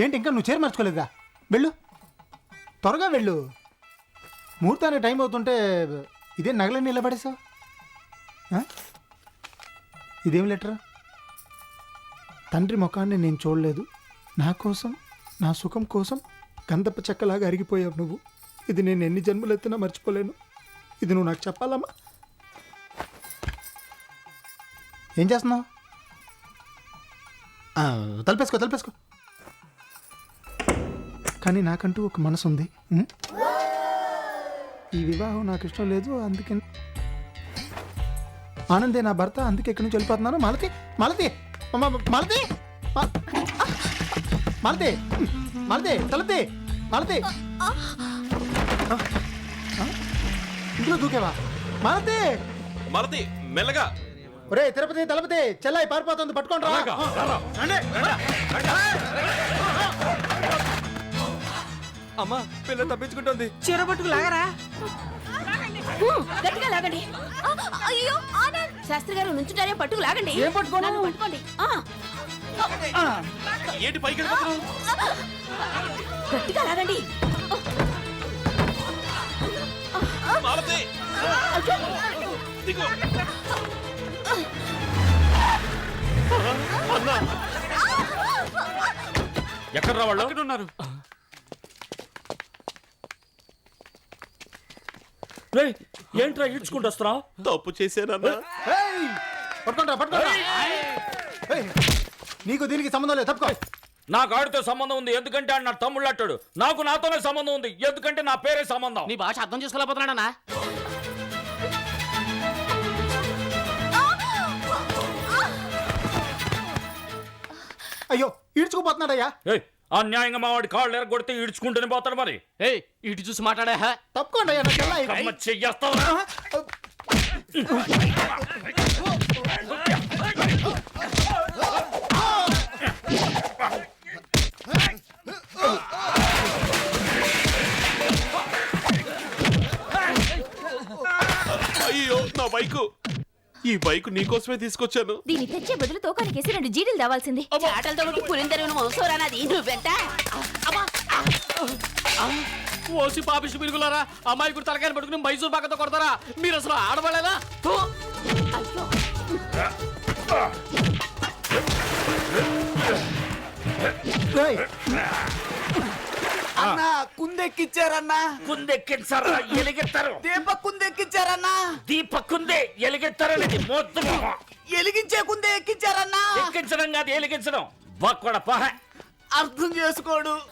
ఏంటి ఇంకా నువ్వు చీర మర్చుకోలేదా? వెళ్ళు, త్వరగా వెళ్ళు. ముహూర్తానికి టైం అవుతుంటే ఇదే నగలని నిలబడేసావు. ఇదేం లెటర్? తండ్రి ముఖాన్ని నేను చూడలేదు, నా కోసం, నా సుఖం కోసం గంధపు చెక్కలాగా అరిగిపోయావు నువ్వు. ఇది నేను ఎన్ని జన్మలు ఎత్తినా మర్చిపోలేను. ఇది నువ్వు నాకు చెప్పాలమ్మా. ఏం చేస్తున్నావు? తలపేసుకో తలపేసుకో. కానీ నాకంటూ ఒక మనసు ఉంది. ఈ వివాహం నాకు ఇష్టం లేదు, అందుకే ఆనందే నా భర్త, అందుకే ఇక్కడి నుంచి వెళ్ళిపోతున్నాను. మాలతి మాలతి మాలతి మాలతి మాలతి తలతి మాలతి, ఇంట్లో దూకేవా? మాలతి మాలతి మెల్లగా. ఒరే తిరుపతి తలపతి, చెల్లాయి పారిపోతుంది, పట్టుకోండి రా. అమ్మా పిల్ల తప్పించుకుంటుంది. చీర పట్టుకు లాగరా. గట్టిగా లాగండి. అయ్యో ఆనంద్, శాస్త్రి గారు నుంచుంటారే, పట్టుకు లాగండి. ఏం పట్టుకోను? నన్ను పట్టుకోండి. ఏంటి పైకి వెళ్ళిపోతున్నావు? గట్టిగా లాగండి. మాలతి దిగు. అన్నా ఎక్కడ రా వాళ్ళు? ఉన్నారు. ఏంట్రా ఈడ్చుకుంటూ వస్తున్నావు? తప్పు చేశానన్నా. పట్టుకుంటా పట్టుకుంటా. నీకు దీనికి సంబంధం లేదు, తప్పుకో. నాకు ఆడితో సంబంధం ఉంది, ఎందుకంటే ఆడు నా తమ్ముళ్ళు అట్టాడు. నాకు నాతోనే సంబంధం ఉంది, ఎందుకంటే నా పేరే సంబంధం. నీ భాష అర్థం చేసుకోలేకపోతున్నాడన్నా. అయ్యో ఈడ్చుకుపోతున్నాడయ్యా. అన్యాయంగా మా వాడి కాళ్ళు ఎరగొడితే ఈడ్చుకుంటూనే పోతాడు. మరి ఇటు చూసి మాట్లాడా. తప్పుకోండి అయ్యా, నా చెల్లాయి. చెయ్యేస్తావా? అయ్యో నా బైకు. ఈ బైకు నీకోసమే తీసుకొచ్చాను. దీన్ని తెచ్చే బదులు తోకానికేసి 2 జీడీలు దావాల్సింది. ఆటలతో ఒకటి పులిందరు వంశోరానది నువ్వెంట. ఓసి పాపిష్టి పిరుగులారా, అమ్మాయి కూడా తలకాయలు పట్టుకుని మైసూర్ పాకతో కొడతారా? మీరు అసలు ఆడబడలేదా? అన్నా కుందెక్కిచ్చారన్నా. కుందెక్కించారా? ఎలిగిస్తారు. దీప కుందెక్కిచ్చారన్నా. దీపక్కుందే ఎలిగిస్తారనేది మొత్తం. ఎలిగించే కుందే ఎక్కించారన్నా. ఎక్కించడం కాదు, ఎలిగించడం. బక్కడ పహ. అర్థం చేసుకోడు.